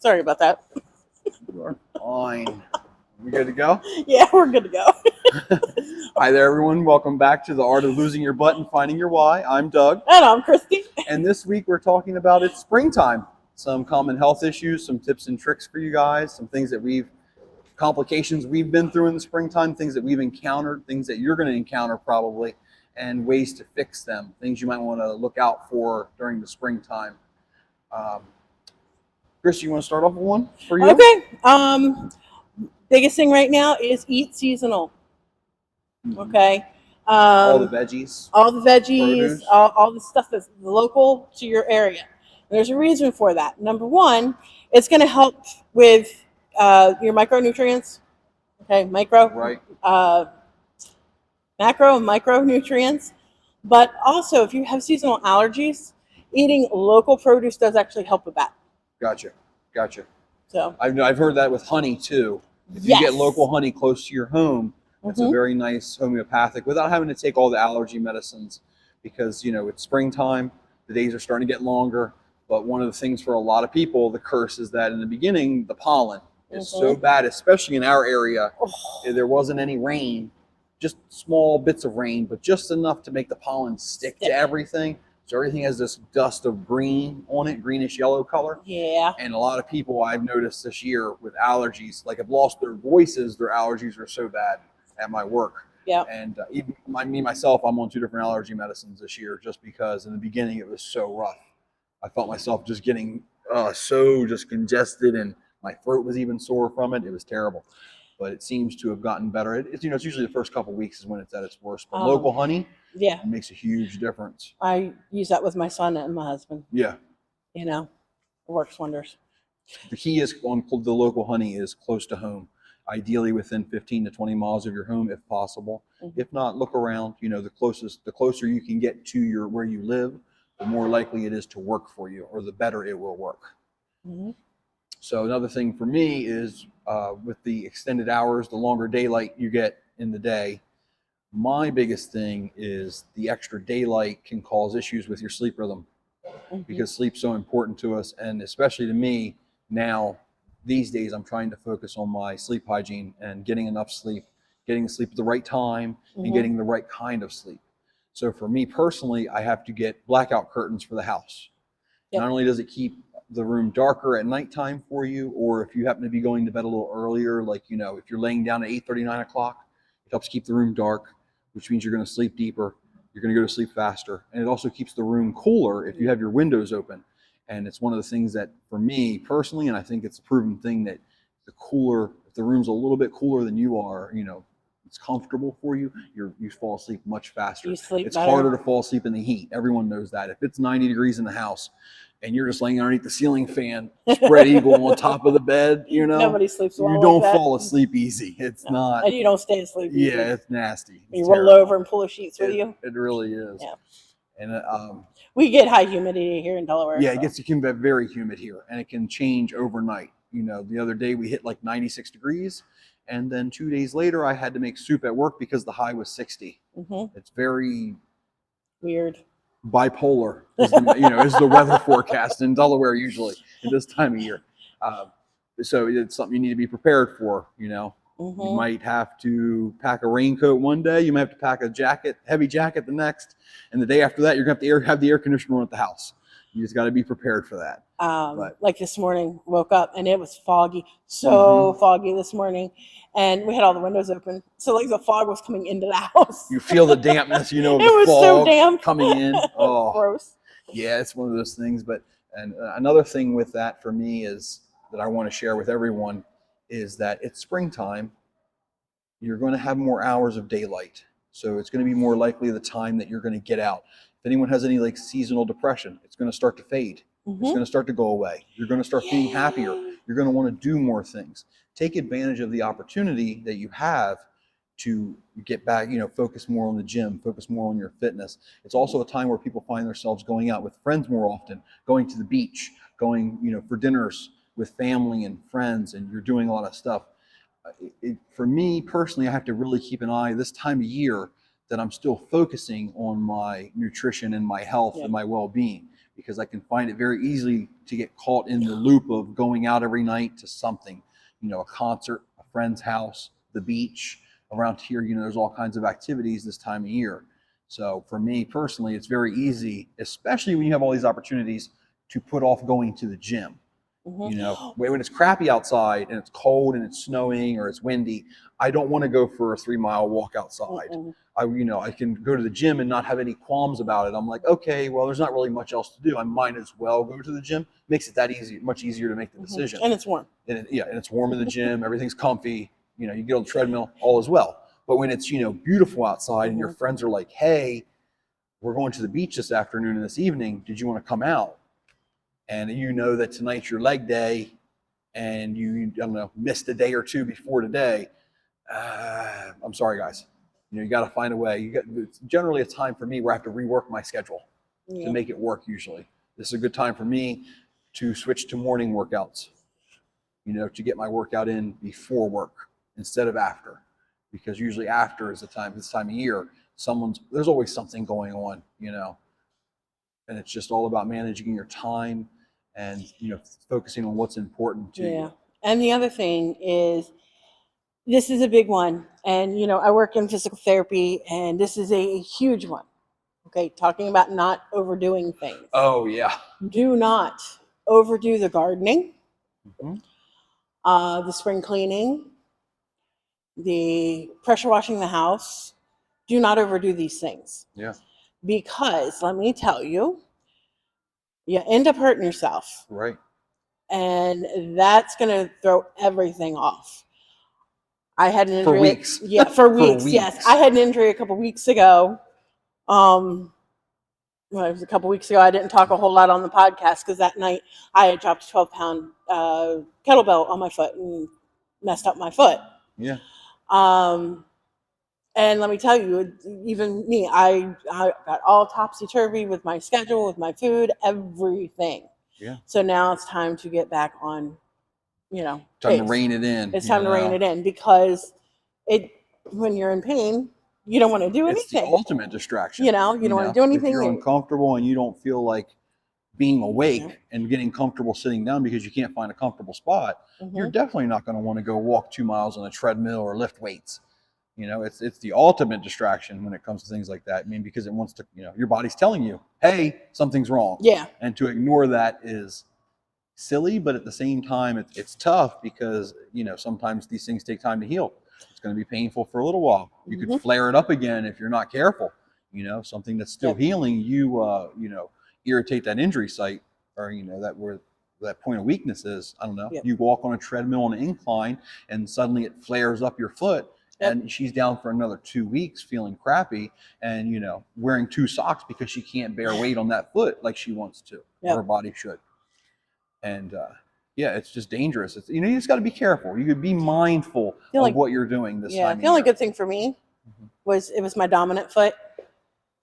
Sorry about that. You are fine. We good to go? Yeah, we're good to go. Hi there, everyone. Welcome back to The Art of Losing Your Butt and Finding Your Why. I'm Doug. And I'm Christy. And this week we're talking about it's springtime. Some common health issues, some tips and tricks for you guys, some things that complications we've been through in the springtime, things that we've encountered, things that you're going to encounter probably, and ways to fix them, things you might want to look out for during the springtime. Chris, you want to start off with one for you? Okay. Biggest thing right now is eat seasonal. Okay. All the veggies. All the veggies, produce. all the stuff that's local to your area. And there's a reason for that. Number one, it's going to help with your micronutrients. Okay, Right. Macro and micronutrients. But also, if you have seasonal allergies, eating local produce does actually help with that. Gotcha. So I've heard that with honey too. If yes. you get local honey close to your home, it's a very nice homeopathic without having to take all the allergy medicines, because it's springtime, the days are starting to get longer. But one of the things for a lot of people, the curse is that in the beginning, the pollen is so bad, especially in our area. There wasn't any rain, just small bits of rain, but just enough to make the pollen stick to everything. So everything has this dust of green on it, greenish yellow color. Yeah. And a lot of people I've noticed this year with allergies, like have lost their voices, their allergies are so bad at my work. Yeah. And even myself, I'm on 2 different allergy medicines this year, just because in the beginning it was so rough. I felt myself just getting so just congested, and my throat was even sore from it. It was terrible. But it seems to have gotten better. It's usually the first couple of weeks is when it's at its worst. But local honey, makes a huge difference. I use that with my son and my husband. Yeah. It works wonders. The key is on the local honey is close to home, ideally within 15 to 20 miles of your home if possible. If not, look around. The closer you can get to where you live, the more likely it is to work for you, or the better it will work. So another thing for me is with the extended hours, the longer daylight you get in the day, my biggest thing is the extra daylight can cause issues with your sleep rhythm, because sleep's so important to us, and especially to me now. These days, I'm trying to focus on my sleep hygiene and getting enough sleep, getting sleep at the right time, and getting the right kind of sleep. So for me personally, I have to get blackout curtains for the house. Not only does it keep the room darker at nighttime for you, or if you happen to be going to bed a little earlier, like, if you're laying down at 8:30, 9 o'clock, it helps keep the room dark, which means you're going to sleep deeper. You're going to go to sleep faster. And it also keeps the room cooler if you have your windows open. And it's one of the things that, for me personally, and I think it's a proven thing, that if the room's a little bit cooler than you are, it's comfortable for you, you fall asleep much faster. You sleep it's better. Harder to fall asleep in the heat. Everyone knows that. If it's 90 degrees in the house and you're just laying underneath the ceiling fan, spread eagle on top of the bed, nobody sleeps well. You don't fall asleep easy. It's not. And you don't stay asleep easy. Yeah, it's nasty. You roll over and pull the sheets with you. It really is. Yeah. And we get high humidity here in Delaware. Yeah, it can get very humid here, and it can change overnight. The other day we hit like 96 degrees, and then 2 days later I had to make soup at work because the high was 60. It's very weird. Bipolar is the weather forecast in Delaware usually at this time of year. So it's something you need to be prepared for. You might have to pack a raincoat one day. You might have to pack a heavy jacket the next, and the day after that, you're going to have the air conditioner on at the house. You just got to be prepared for that. Like this morning, woke up and it was foggy, foggy this morning, and we had all the windows open, so like the fog was coming into the house. You feel the dampness, of it the was fog so damp coming in. Oh, gross. Yeah, it's one of those things. And another thing with that for me is that I want to share with everyone is that it's springtime. You're going to have more hours of daylight, so it's going to be more likely the time that you're going to get out. If anyone has any seasonal depression, it's going to start to fade. It's going to start to go away. You're going to start feeling happier. You're going to want to do more things. Take advantage of the opportunity that you have to get back, focus more on the gym, focus more on your fitness. It's also a time where people find themselves going out with friends more often, going to the beach, going, for dinners with family and friends, and you're doing a lot of stuff. For me personally, I have to really keep an eye this time of year that I'm still focusing on my nutrition and my health and my well-being, because I can find it very easily to get caught in the loop of going out every night to something, a concert, a friend's house, the beach. Around here, there's all kinds of activities this time of year. So for me personally, it's very easy, especially when you have all these opportunities, to put off going to the gym. When it's crappy outside and it's cold and it's snowing or it's windy, I don't want to go for a 3-mile walk outside. I can go to the gym and not have any qualms about it. I'm like, okay, well, there's not really much else to do. I might as well go to the gym. Makes it that easy, much easier to make the decision. And it's warm. And it's warm in the gym. Everything's comfy. You get on the treadmill, all is well. But when it's, beautiful outside and your friends are like, hey, we're going to the beach this afternoon and this evening. Did you want to come out? And that tonight's your leg day and you, I don't know, missed a day or two before today. I'm sorry, guys. You got to find a way. It's generally a time for me where I have to rework my schedule to make it work usually. This is a good time for me to switch to morning workouts, to get my workout in before work instead of after. Because usually after is this time of year, there's always something going on, and it's just all about managing your time and, focusing on what's important to you. And the other thing is, this is a big one. And, I work in physical therapy and this is a huge one. Okay. Talking about not overdoing things. Oh yeah. Do not overdo the gardening, the spring cleaning, the pressure washing the house. Do not overdo these things. Yeah. Because let me tell you, you end up hurting yourself. Right. And that's going to throw everything off. I had an injury. For weeks. Yeah, for weeks. Yes. I had an injury a couple weeks ago. Well, it was a couple weeks ago. I didn't talk a whole lot on the podcast because that night I had dropped a 12-pound kettlebell on my foot and messed up my foot. Yeah. And let me tell you, even me, I got all topsy-turvy with my schedule, with my food, everything. Yeah. So now it's time to get back on, time pace. to rein it in. It's time to rein it in because when you're in pain, you don't want to do anything. It's the ultimate distraction. You don't want to do anything. If you're uncomfortable and you don't feel like being awake and getting comfortable sitting down because you can't find a comfortable spot, you're definitely not going to want to go walk 2 miles on a treadmill or lift weights. It's the ultimate distraction when it comes to things like that. I mean, because it wants to, your body's telling you, hey, something's wrong. Yeah. And to ignore that is silly, but at the same time, it's tough because, sometimes these things take time to heal. It's going to be painful for a little while. You could flare it up again if you're not careful. Something that's still healing, you irritate that injury site or, that where that point of weakness is. I don't know. You walk on a treadmill on an incline and suddenly it flares up your foot. And she's down for another 2 weeks feeling crappy and, wearing 2 socks because she can't bear weight on that foot like she wants to. Her body should. And, it's just dangerous. It's, you just got to be careful. You could be mindful of what you're doing this time. The only good thing for me was it was my dominant foot.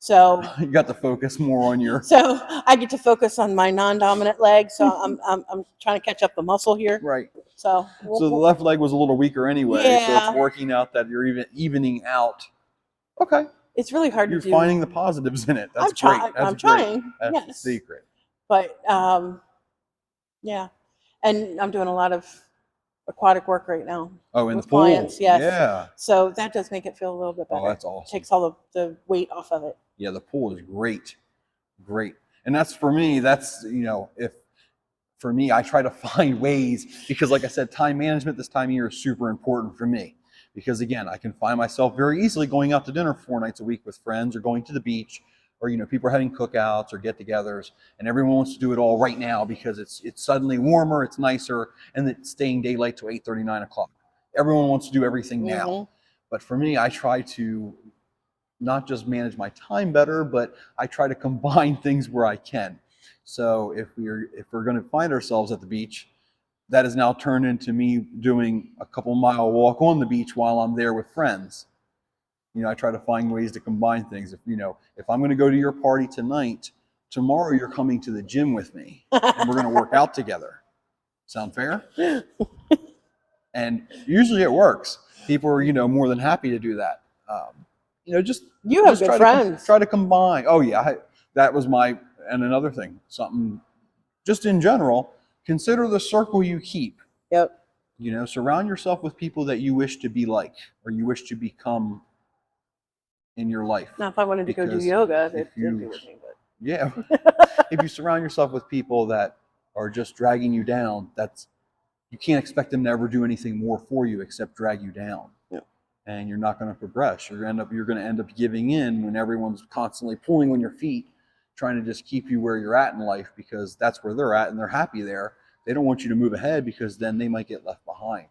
So you got to focus more on your. So I get to focus on my non-dominant leg. So I'm trying to catch up the muscle here. Right. So the left leg was a little weaker anyway. Yeah. So it's working out that you're evening out. Okay. It's really hard to do. You're finding the positives in it. That's great. I'm trying. That's the secret. But yeah, and I'm doing a lot of aquatic work right now. Oh, in the with pool. Clients, yes. Yeah. So that does make it feel a little bit better. Oh, that's awesome. Takes all the weight off of it. Yeah, the pool is great. And that's for me, for me, I try to find ways because like I said, time management this time of year is super important for me because again, I can find myself very easily going out to dinner 4 nights a week with friends or going to the beach or, people are having cookouts or get-togethers and everyone wants to do it all right now because it's suddenly warmer, it's nicer, and it's staying daylight till 8:30, 9 o'clock. Everyone wants to do everything now. But for me, I try to not just manage my time better, but I try to combine things where I can. So if we're going to find ourselves at the beach, that has now turned into me doing a couple mile walk on the beach while I'm there with friends. I try to find ways to combine things. If I'm going to go to your party tonight, tomorrow you're coming to the gym with me and we're going to work out together. Sound fair? And usually it works. People are, more than happy to do that. You have good friends. Try to combine. Oh yeah, that was and another thing, something just in general, consider the circle you keep. Yep. You know, surround yourself with people that you wish to be like, or you wish to become in your life. Now, if I wanted to go do Because yoga, if they'd be you, with me. But yeah, if you surround yourself with people that are just dragging you down, you can't expect them to ever do anything more for you except drag you down. Yep. And you're not going to progress. You're going to end up giving in when everyone's constantly pulling on your feet, trying to just keep you where you're at in life, because that's where they're at and they're happy there. They don't want you to move ahead because then they might get left behind.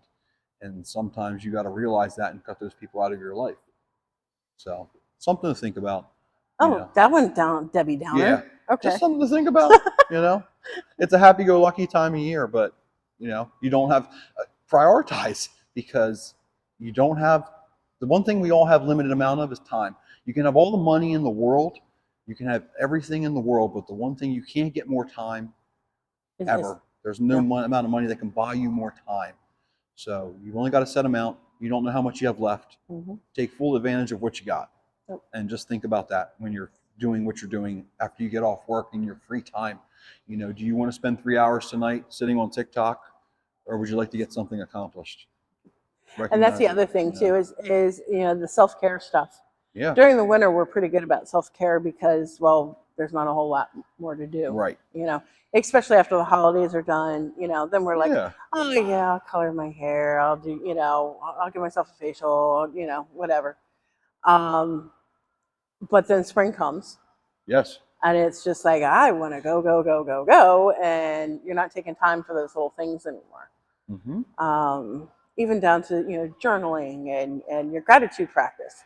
And sometimes you got to realize that and cut those people out of your life. So something to think about. That went down, Debbie Downer. Yeah. Okay. Just something to think about. It's a happy-go-lucky time of year, but you don't have prioritize, because you don't have the one thing we all have limited amount of is time. You can have all the money in the world, you can have everything in the world, but the one thing you can't get more time ever. There's no amount of money that can buy you more time. So you've only got a set amount. You don't know how much you have left. Mm-hmm. Take full advantage of what you got. Yep. And just think about that when you're doing what you're doing after you get off work in your free time. Do you want to spend 3 hours tonight sitting on TikTok, or would you like to get something accomplished? And that's the other thing too, is the self-care stuff. Yeah. During the winter, we're pretty good about self-care because, well, there's not a whole lot more to do. Right. Especially after the holidays are done, then we're like, Yeah. oh yeah, I'll color my hair. I'll do, I'll give myself a facial, whatever. But then spring comes. Yes. And it's just like, I want to go, go, go, go, go. And you're not taking time for those little things anymore. Mm-hmm. Even down to, journaling and your gratitude practice.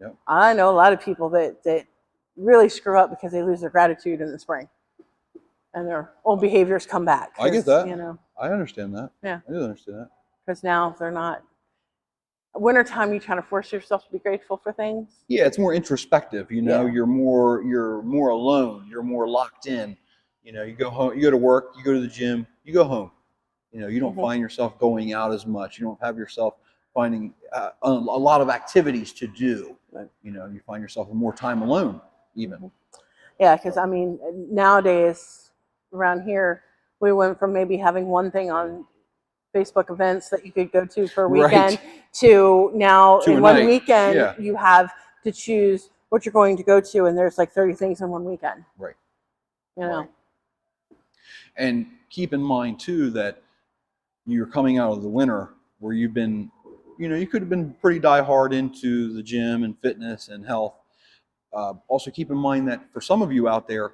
Yep. I know a lot of people that really screw up because they lose their gratitude in the spring. And their old behaviors come back. I get that. I understand that. Yeah. I do understand that. Because now they're not. Wintertime, you try to force yourself to be grateful for things. Yeah, it's more introspective. You're more alone. You're more locked in. You go home. You go to work. You go to the gym. You go home. You don't find yourself going out as much. You don't have yourself finding a lot of activities to do. Right. You find yourself with more time alone, even. Yeah, because nowadays around here, we went from maybe having one thing on Facebook events that you could go to for a weekend to now in one weekend you have to choose what you're going to go to, and there's like 30 things in one weekend. Right. Right. And keep in mind too that you're coming out of the winter where you've been, you could have been pretty diehard into the gym and fitness and health. Also keep in mind that for some of you out there,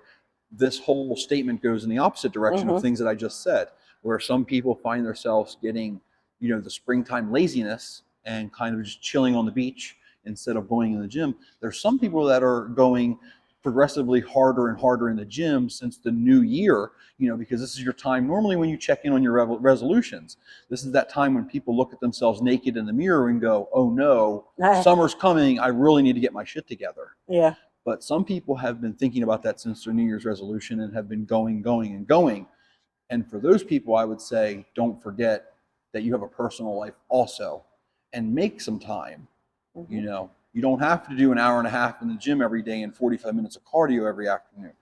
this whole statement goes in the opposite direction of things that I just said, where some people find themselves getting, the springtime laziness and kind of just chilling on the beach instead of going in the gym. There's some people that are going progressively harder and harder in the gym since the new year, because this is your time. Normally when you check in on your resolutions, this is that time when people look at themselves naked in the mirror and go, oh no, summer's coming. I really need to get my shit together. Yeah. But some people have been thinking about that since their New Year's resolution and have been going, and going. And for those people, I would say, don't forget that you have a personal life also, and make some time. You don't have to do an hour and a half in the gym every day and 45 minutes of cardio every afternoon.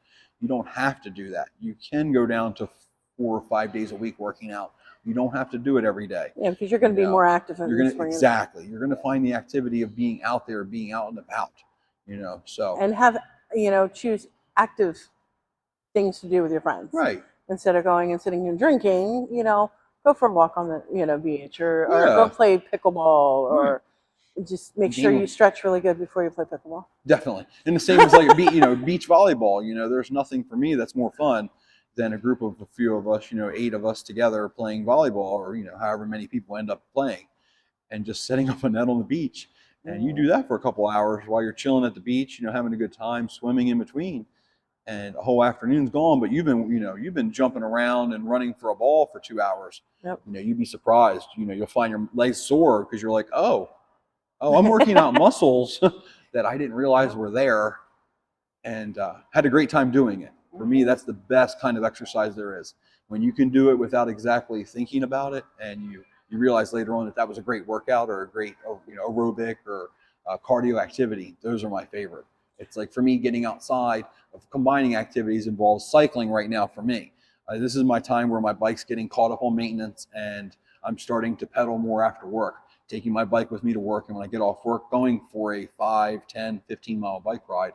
You don't have to do that. You can go down to 4 or 5 days a week working out. You don't have to do it every day. Yeah, because you're going to be more active in the spring. Exactly. You're going to find the activity of being out there, being out and about. So and have choose active things to do with your friends, right? Instead of going and sitting and drinking, go for a walk on the beach or go play pickleball or just make sure you stretch really good before you play pickleball. Definitely. And the same as like beach volleyball. There's nothing for me that's more fun than a group of a few of us, 8 of us together playing volleyball, or however many people end up playing, and just setting up a net on the beach. And you do that for a couple hours while you're chilling at the beach, having a good time, swimming in between, and a whole afternoon's gone. But you've been jumping around and running for a ball for 2 hours. Yep. You'd be surprised. You'll find your legs sore because you're like, oh, I'm working out muscles that I didn't realize were there, and had a great time doing it. For me, that's the best kind of exercise there is. When you can do it without exactly thinking about it, and you realize later on that was a great workout or a great aerobic or cardio activity. Those are my favorite. It's like, for me, getting outside of combining activities involves cycling right now for me. This is my time where my bike's getting caught up on maintenance, and I'm starting to pedal more after work, taking my bike with me to work. And when I get off work, going for a 5, 10, 15-mile bike ride.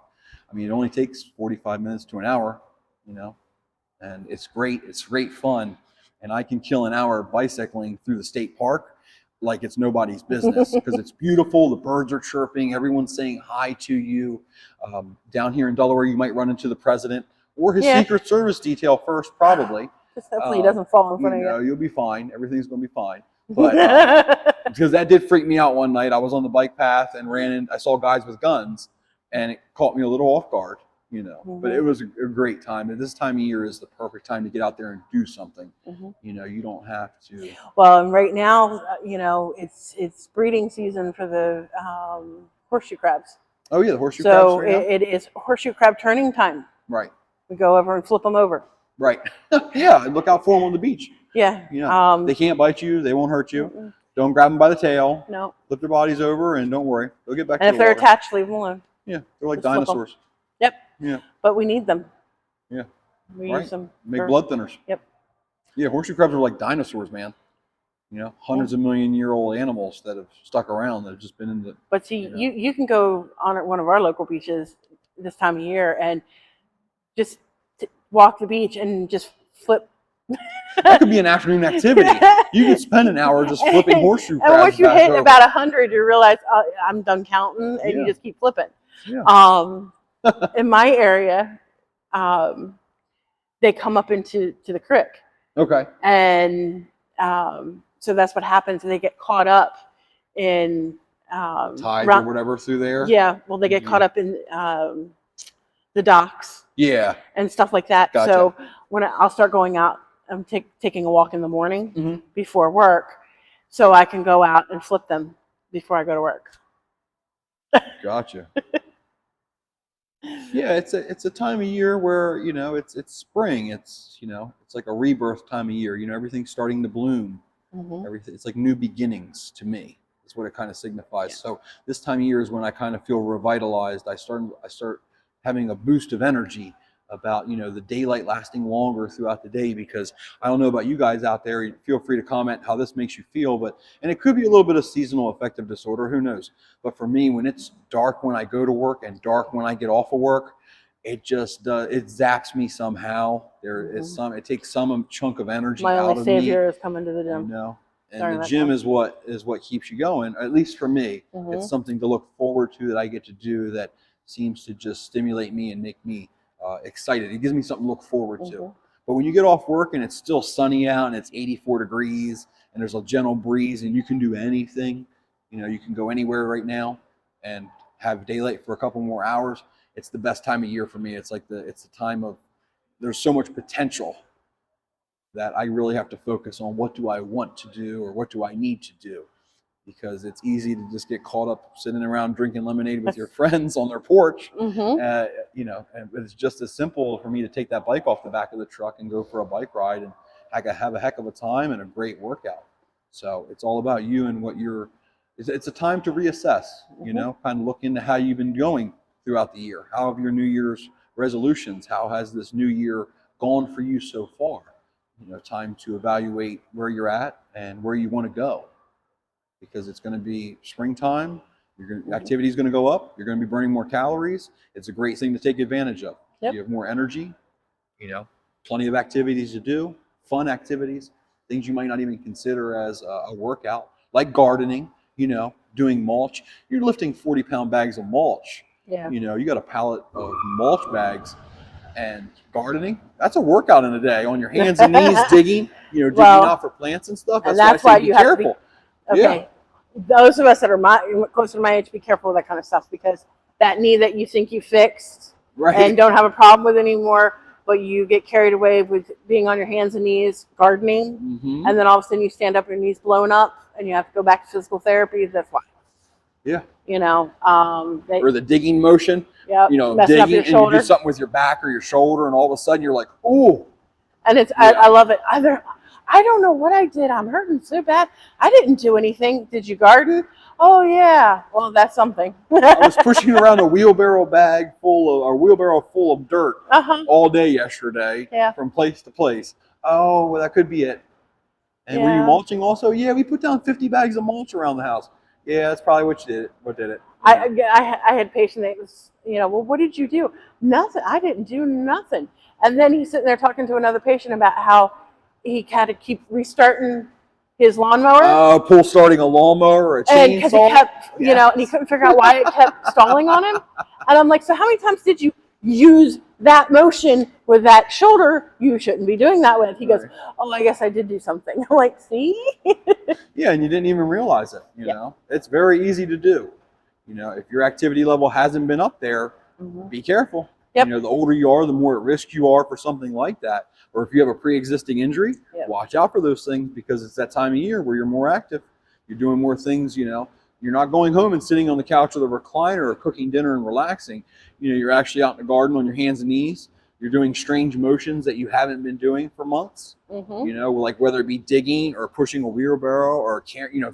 I mean, it only takes 45 minutes to an hour, you know, and it's great. It's great fun. And I can kill an hour bicycling through the state park like it's nobody's business, because it's beautiful. The birds are chirping. Everyone's saying hi to you. Down here in Delaware, you might run into the president or his Secret Service detail first, probably. Just hopefully he doesn't fall in front of you. You'll be fine. Everything's going to be fine. But because that did freak me out one night. I was on the bike path and I saw guys with guns, and it caught me a little off guard, you know. But it was a great time. And this time of year is the perfect time to get out there and do something. You know, you don't have to. Well, and right now, you know, it's breeding season for the horseshoe crabs. Oh yeah, the horseshoe crabs. So it is horseshoe crab turning time. Right. We go over and flip them over. Right. Yeah, look out for them on the beach. Yeah. Yeah. They can't bite you. They won't hurt you. Don't grab them by the tail. No. Flip their bodies over, and don't worry, they'll get back. And to if they're attached, leave them alone. Yeah, they're like dinosaurs. Yep. Yeah. But we need them. Yeah. We use them. Make blood thinners. Yep. Yeah, horseshoe crabs are like dinosaurs, man. You know, hundreds of million-year-old animals that have stuck around, that have just been in the. But see, you can go on one of our local beaches this time of year and just walk the beach and just flip. That could be an afternoon activity. You could spend an hour just flipping horseshoe crabs. And once you hit about 100, you realize, oh, I'm done counting, and you just keep flipping. Yeah. In my area, they come up into the creek. Okay. And so that's what happens, and they get caught up in tides or whatever through there. Yeah. Well, they get caught up in the docks. Yeah. And stuff like that. Gotcha. So when I'll start going out, I'm taking a walk in the morning before work, so I can go out and flip them before I go to work. Gotcha. Yeah, it's a time of year where, you know, it's spring. It's, you know, it's like a rebirth time of year. You know, everything's starting to bloom. Everything, it's like new beginnings to me. That's what it kind of signifies. Yeah. So this time of year is when I kind of feel revitalized. I start having a boost of energy about, you know, the daylight lasting longer throughout the day, because I don't know about you guys out there. Feel free to comment how this makes you feel, and it could be a little bit of seasonal affective disorder, who knows. But for me, when it's dark when I go to work and dark when I get off of work, it just it zaps me somehow. It takes some chunk of energy out of me. My only savior is coming to the gym. You know? And the gym is what keeps you going, at least for me. It's something to look forward to that I get to do, that seems to just stimulate me and make me excited. It gives me something to look forward to. But when you get off work and it's still sunny out and it's 84 degrees and there's a gentle breeze and you can do anything, you know, you can go anywhere right now and have daylight for a couple more hours. It's the best time of year for me. It's like it's the time of, there's so much potential that I really have to focus on what do I want to do or what do I need to do. Because it's easy to just get caught up sitting around drinking lemonade with your friends on their porch. You know, and it's just as simple for me to take that bike off the back of the truck and go for a bike ride, and I could have a heck of a time and a great workout. So it's all about you and what it's a time to reassess, you know, kind of look into how you've been going throughout the year. How have your New Year's resolutions? How has this new year gone for you so far? You know, time to evaluate where you're at and where you want to go. Because it's going to be springtime, activity is going to go up, you're going to be burning more calories. It's a great thing to take advantage of. You have more energy, you know, plenty of activities to do, fun activities, things you might not even consider as a workout, like gardening, you know, doing mulch. You're lifting 40-pound bags of mulch. Yeah. You know, you got a pallet of mulch bags, and gardening, that's a workout in a day, on your hands and knees digging, you know, digging out for plants and stuff. That's why you have to be Okay. Yeah. Those of us that are closer to my age, be careful with that kind of stuff, because that knee that you think you fixed and don't have a problem with anymore, but you get carried away with being on your hands and knees gardening, and then all of a sudden you stand up, your knee's blown up, and you have to go back to physical therapy. That's why. Yeah. You know, or the digging motion. Yeah. You know, digging, and you do something with your back or your shoulder, and all of a sudden you're like, ooh. And it's I love it. I don't know what I did. I'm hurting so bad. I didn't do anything. Did you garden? Oh yeah. Well, that's something. I was pushing around a wheelbarrow full of dirt Uh-huh. all day yesterday Yeah. from place to place. Oh, well, that could be it. And were you Yeah. mulching also? Yeah, we put down 50 bags of mulch around the house. Yeah, that's probably what you did. What did it? I had patient that was, well, what did you do? Nothing. I didn't do nothing. And then he's sitting there talking to another patient about how he had to keep restarting his lawnmower. Pull starting a lawnmower or a And because he chainsaw. kept, and he couldn't figure out why it kept stalling on him. And I'm like, so how many times did you use that motion with that shoulder you shouldn't be doing that with? He goes, oh, I guess I did do something. I'm like, see? Yeah, and you didn't even realize it, know. It's very easy to do. If your activity level hasn't been up there, be careful. Yep. The older you are, the more at risk you are for something like that. Or if you have a pre-existing injury, watch out for those things because it's that time of year where you're more active. You're doing more things, You're not going home and sitting on the couch with a recliner or cooking dinner and relaxing. You're actually out in the garden on your hands and knees. You're doing strange motions that you haven't been doing for months. Like whether it be digging or pushing a wheelbarrow or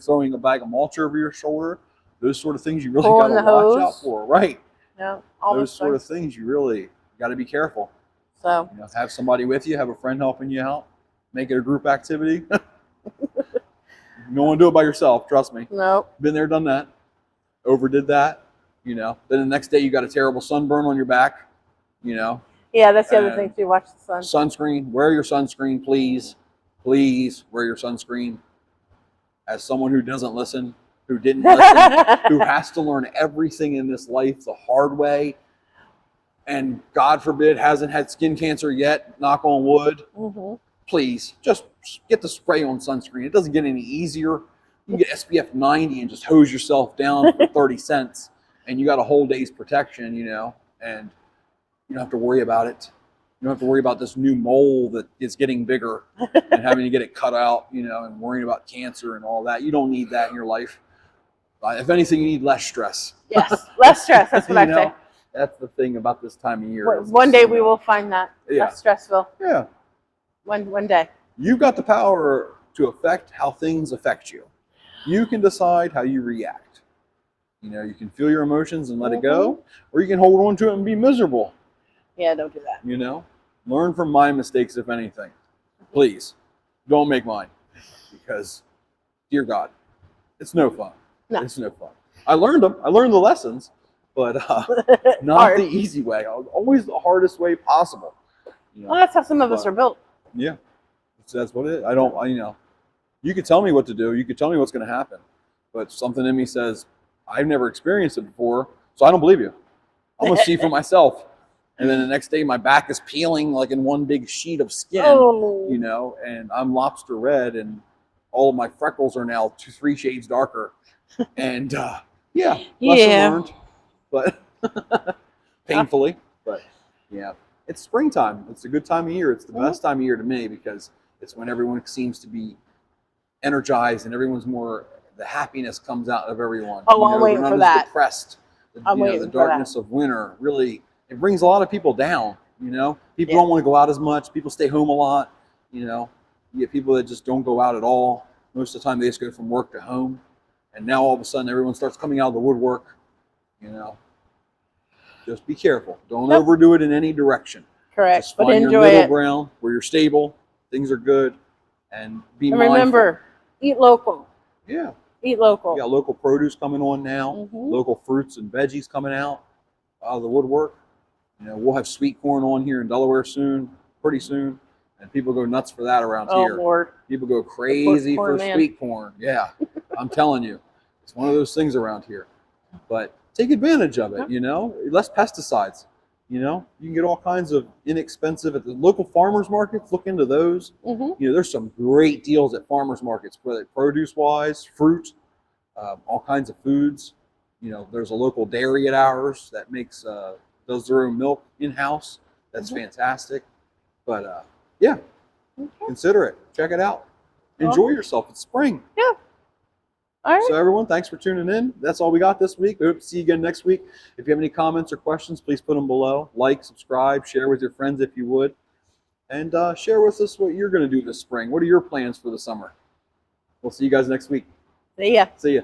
throwing a bag of mulch over your shoulder. Those sort of things you really got to watch out for, right? Yeah, those sort of things you really got to be careful. So have somebody with you, have a friend helping you out, make it a group activity. You don't want to do it by yourself, trust me. Nope. Been there, done that. Overdid that, Then the next day you got a terrible sunburn on your back, Yeah, that's the other thing too. Watch the sun. Sunscreen. Wear your sunscreen, please. Please wear your sunscreen. As someone who doesn't listen, who didn't listen, who has to learn everything in this life the hard way, and God forbid hasn't had skin cancer yet, knock on wood, please just get the spray on sunscreen. It doesn't get any easier. You can get SPF 90 and just hose yourself down for 30 cents, and you got a whole day's protection, and you don't have to worry about it. You don't have to worry about this new mole that is getting bigger and having to get it cut out, and worrying about cancer and all that. You don't need that in your life. If anything, you need less stress. Yes, less stress. That's what I say. That's the thing about this time of year. One day we will find that. Yeah. Less stressful. Yeah. One day. You've got the power to affect how things affect you. You can decide how you react. You can feel your emotions and let it go, or you can hold on to it and be miserable. Yeah, don't do that. Learn from my mistakes, if anything. Please, don't make mine. Because, dear God, it's no fun. No. It's no fun. I learned them. I learned the lessons, but not the easy way. Always the hardest way possible. Well, that's how some of us are built. Yeah, that's what it is. You could tell me what to do. You could tell me what's going to happen, but something in me says I've never experienced it before, so I don't believe you. I'm gonna see for myself. And then the next day, my back is peeling like in one big sheet of skin, and I'm lobster red, and all of my freckles are now 3 shades darker. And lesson learned, but painfully. But yeah, it's springtime. It's a good time of year. It's the best time of year to me because it's when everyone seems to be energized and the happiness comes out of everyone. Oh, I'm waiting for that. Depressed. The darkness of winter really, it brings a lot of people down. People don't want to go out as much. People stay home a lot. You get people that just don't go out at all. Most of the time they just go from work to home. And now all of a sudden everyone starts coming out of the woodwork. Just be careful. Don't overdo it in any direction. Correct. Just find your middle ground where you're stable, things are good, and be mindful. Remember, eat local. Yeah. Eat local. We got local produce coming on now. Local fruits and veggies coming out of the woodwork. We'll have sweet corn on here in Delaware pretty soon, and people go nuts for that around here. Lord. People go crazy for sweet corn. Yeah, I'm telling you, it's one of those things around here. But take advantage of it. Less pesticides. You can get all kinds of inexpensive at the local farmers markets. Look into those. There's some great deals at farmers markets, whether produce-wise, fruit, all kinds of foods. There's a local dairy at ours that does their own milk in-house. That's fantastic. But consider it. Check it out. Enjoy yourself. It's spring. Yeah. All right. So everyone, thanks for tuning in. That's all we got this week. We hope to see you again next week. If you have any comments or questions, please put them below. Like, subscribe, share with your friends if you would. and share with us what you're going to do this spring. What are your plans for the summer? We'll see you guys next week. See ya. See ya.